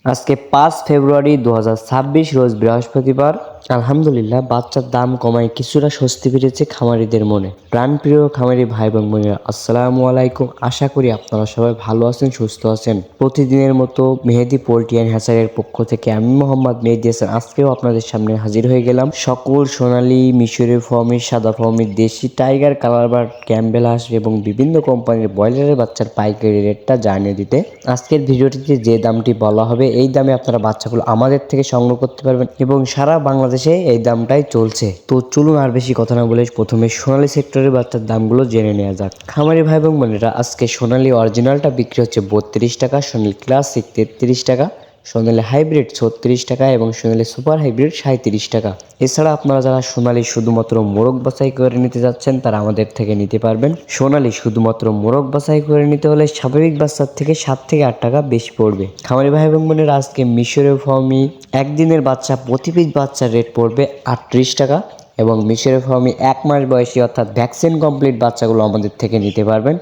আজকে 5 ফেব্রুয়ারি 2026 রোজ বৃহস্পতিবার। আলহামদুলিল্লাহ, বাচ্চার দাম কমায় কিছুটা স্বস্তি ফিরেছে খামারিদের মনে। প্রাণপ্রিয় খামারি ভাই বোন বোনেরা, আসসালামু আলাইকুম। আশা করি আপনারা সবাই ভালো আছেন, সুস্থ আছেন। প্রতিদিনের মতো মেহেদি পোল্ট্রি অ্যান্ড হ্যাচারির পক্ষ থেকে আমি মোহাম্মদ মেহেদি হাসান আজকেও আপনাদের সামনে হাজির হয়ে গেলাম সকল সোনালী, মিশরীয় ফর্মির, সাদা ফর্মির, দেশি টাইগার, কালার বার্ড, ক্যাম্বেল হাঁস এবং বিভিন্ন কোম্পানির ব্রয়লারের বাচ্চার পাইকারি রেটটা জানিয়ে দিতে। আজকের ভিডিওটিতে যে দামটি বলা হবে এই দামে আপনারা বাচ্চাগুলো আমাদের থেকে সংগ্রহ করতে পারবেন এবং সারা বাংলাদেশে এই দামটাই চলছে। তো চলুন আর বেশি কথা না বলে প্রথমে সোনালী সেক্টরের বাচ্চার দামগুলো জেনে নেওয়া যাক। খামারি ভাই এবং বোনেরা, আজকে সোনালী অরিজিনালটা বিক্রি হচ্ছে 32 টাকা, সোনালী ক্লাসিক 33 টাকা, সোনালী হাইব্রিড 36 টাকা এবং সোনালী সুপার হাইব্রিড 37 টাকা। এছাড়া আপনারা যারা সোনালী শুধুমাত্র মোরগ বাছাই করে নিতে যাচ্ছেন তারা আমাদের থেকে নিতে পারবেন। সোনালী শুধুমাত্র মোরগ বাছাই করে নিতে হলে স্বাভাবিক বাচ্চার থেকে 7 থেকে 8 টাকা বেশি পড়বে। খামারি ভাই এবং বোনেরা, আজকে মিশরীয় ফার্মি একদিনের বাচ্চা প্রতি পিস বাচ্চার রেট পড়বে 38 টাকা এবং মিশরীয় ফার্মি 1 মাস বয়সী অর্থাৎ ভ্যাকসিন কমপ্লিট বাচ্চাগুলো আমাদের থেকে নিতে পারবেন।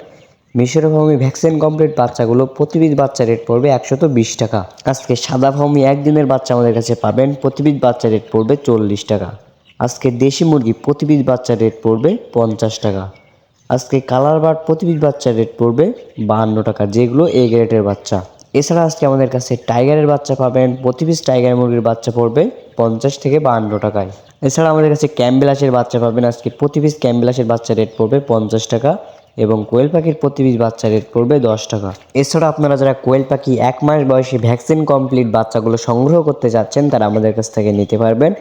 মিশরীয় ফার্মি ভ্যাকসিন কমপ্লিট বাচ্চাগুলো প্রতি পিস বাচ্চা রেট পড়বে 120 টাকা। আজকে সাদা ফার্মি একদিনের বাচ্চা আমাদের কাছে পাবেন, প্রতি পিস বাচ্চা রেট পড়বে 40 টাকা। আজকে দেশি মুরগি প্রতি পিস বাচ্চা রেট পড়বে 50 টাকা। আজকে কালার বার্ড প্রতি পিস বাচ্চা রেট পড়বে 52 টাকা, যেগুলো এ গ্রেডের বাচ্চা। এছাড়া আজকে আমাদের কাছে টাইগারের বাচ্চা পাবেন, প্রতি পিস টাইগার মুরগির বাচ্চা পড়বে 50 থেকে 52 টাকায়। এছাড়া আমাদের কাছে ক্যাম্বেলাসের বাচ্চা পাবেন, আজকে প্রতি পিস ক্যাম্বেলাসের বাচ্চা রেট পড়বে 50 টাকা এবং কোয়েল পাখির প্রতি পিস বাচ্চা রেট পড়বে 10 টাকা। এছাড়া আপনারা যারা কোয়েল পাখি 1 মাস বয়সী ভ্যাকসিন কমপ্লিট বাচ্চাগুলো সংগ্রহ করতে যাচ্ছেন তারা আমাদের কাছ থেকে নিতে পারবেন।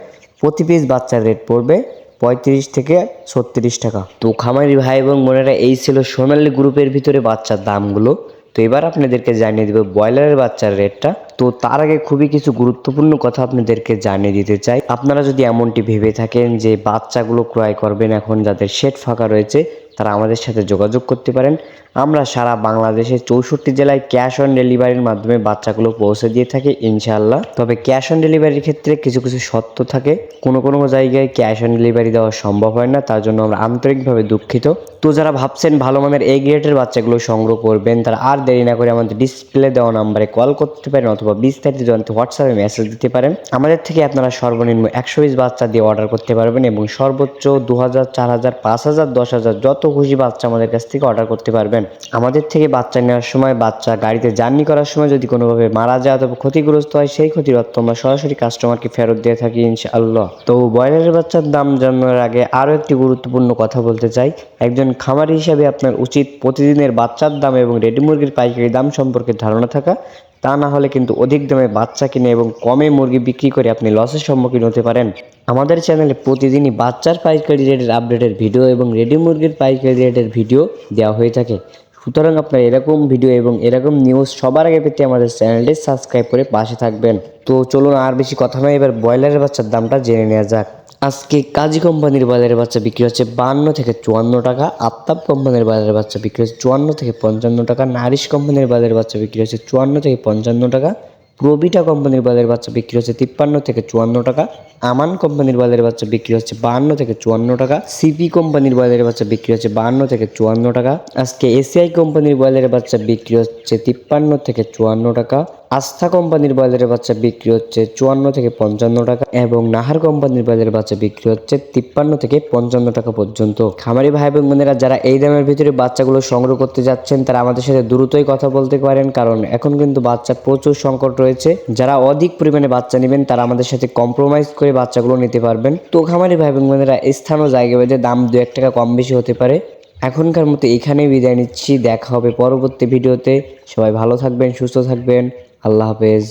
প্রতি পিস বাচ্চার রেট পড়বে 35 থেকে 36 টাকা। তো খামারি ভাই এবং বোনেরা, এই ছিল সোনালী গ্রুপের ভিতরে বাচ্চার দামগুলো। তো এবার আপনাদেরকে জানিয়ে দেবো ব্রয়লারের বাচ্চার রেটটা। তো তার আগে খুবই কিছু গুরুত্বপূর্ণ কথা আপনাদেরকে জানিয়ে দিতে চাই। আপনারা যদি এমনটি ভেবে থাকেন যে বাচ্চাগুলো ক্রয় করবেন, এখন যাদের শেড ফাঁকা রয়েছে তারা আমাদের সাথে যোগাযোগ করতে পারেন। আমরা সারা বাংলাদেশে 64 জেলায় ক্যাশ অন ডেলিভারির মাধ্যমে বাচ্চাগুলো পৌঁছে দিয়ে থাকি ইনশাআল্লাহ। তবে ক্যাশ অন ডেলিভারির ক্ষেত্রে কিছু কিছু শর্ত থাকে, কোনো জায়গায় ক্যাশ অন ডেলিভারি দেওয়া সম্ভব হয় না, তার জন্য আমরা আন্তরিকভাবে দুঃখিত। তো যারা ভাবছেন ভালো মানের এই গ্রেডের বাচ্চাগুলো সংগ্রহ করবেন তারা আর দেরি না করে আমাদের ডিসপ্লে দেওয়া নাম্বারে কল করতে পারেন অথবা বিস্তারিত জানতে হোয়াটসঅ্যাপে মেসেজ দিতে পারেন। আমাদের থেকে আপনারা সর্বনিম্ন 100 পিস বাচ্চা দিয়ে অর্ডার করতে পারবেন এবং সর্বোচ্চ 2000, 4000, 5000, 10,000 যত খুশি বাচ্চা আমাদের কাছ থেকে অর্ডার করতে পারবেন। আমাদের থেকে বাচ্চা নেওয়ার সময়, বাচ্চা গাড়িতে জার্নি করার সময় যদি কোনোভাবে মারা যায় অথবা ক্ষতিগ্রস্ত হয়, সেই ক্ষতির অর্থ আমরা সরাসরি কাস্টমারকে ফেরত দিয়ে থাকি ইনশাআল্লাহ। তো ব্রয়লারের বাচ্চার দাম জানানোর আগে আরও একটি গুরুত্বপূর্ণ কথা বলতে চাই। একজন খামারি হিসাবে আপনার উচিত প্রতিদিনের বাচ্চার দাম এবং রেডি মুরগির পাইকারি দাম সম্পর্কে ধারণা থাকা। তা না হলে কিন্তু অধিক দামে বাচ্চা কিনে এবং কমে মুরগি বিক্রি করে আপনি লসের সম্মুখীন হতে পারেন। আমাদের চ্যানেলে প্রতিদিনই বাচ্চার পাইকারি রেটের আপডেটের ভিডিও এবং রেডি মুরগির পাইকারি রেটের ভিডিও দেওয়া হয়ে থাকে। সুতরাং আপনার এরকম ভিডিও এবং এরকম নিউজ সবার আগে পেতে আমাদের চ্যানেলটি সাবস্ক্রাইব করে পাশে থাকবেন। তো চলুন আর বেশি কথা নয়, এবার ব্রয়লারের বাচ্চার দামটা জেনে নেওয়া যাক। আজকে কাজী কোম্পানির ব্রয়লারের বাচ্চা বিক্রি হচ্ছে 52 থেকে 54 টাকা, আফতাব কোম্পানির ব্রয়লারের বাচ্চা বিক্রি হচ্ছে 54 থেকে 55 টাকা, নারিশ কোম্পানির ব্রয়লারের বাচ্চা বিক্রি হচ্ছে 54 থেকে 55 টাকা, প্রবিটা কোম্পানির ব্রয়লারের বাচ্চা বিক্রি হচ্ছে 53 থেকে 54 টাকা, আমান কোম্পানির ব্রয়লারের বাচ্চা বিক্রি হচ্ছে 52 থেকে 54 টাকা, সিপি কোম্পানির ব্রয়লারের বাচ্চা বিক্রি হচ্ছে 52 থেকে 54 টাকা। আজকে এসিআই কোম্পানির ব্রয়লারের বাচ্চা বিক্রি হচ্ছে 53 থেকে 54 টাকা, আস্থা কোম্পানির ব্রয়লারের বাচ্চা বিক্রি হচ্ছে 54 থেকে 55 টাকা এবং নাহার কোম্পানির ব্রয়লারের বাচ্চা বিক্রি হচ্ছে 53 থেকে 55 টাকা পর্যন্ত। খামারি ভাই এবং বোনেরা, যারা এই দামের ভিতরে বাচ্চাগুলো সংগ্রহ করতে যাচ্ছেন তারা আমাদের সাথে দ্রুতই কথা বলতে পারেন, কারণ এখন কিন্তু বাচ্চার প্রচুর সংকট রয়েছে। যারা অধিক পরিমাণে বাচ্চা নেবেন তারা আমাদের সাথে কম্প্রোমাইজ করে বাচ্চাগুলো নিতে পারবেন। তো খামারি ভাই এবং বোনেরা, স্থান ও জায়গা ভেদে দাম 2-1 টাকা কম বেশি হতে পারে। এখনকার মতো এখানেই বিদায় নিচ্ছি, দেখা হবে পরবর্তী ভিডিওতে। সবাই ভালো থাকবেন, সুস্থ থাকবেন, আল্লাহ হাফেজ।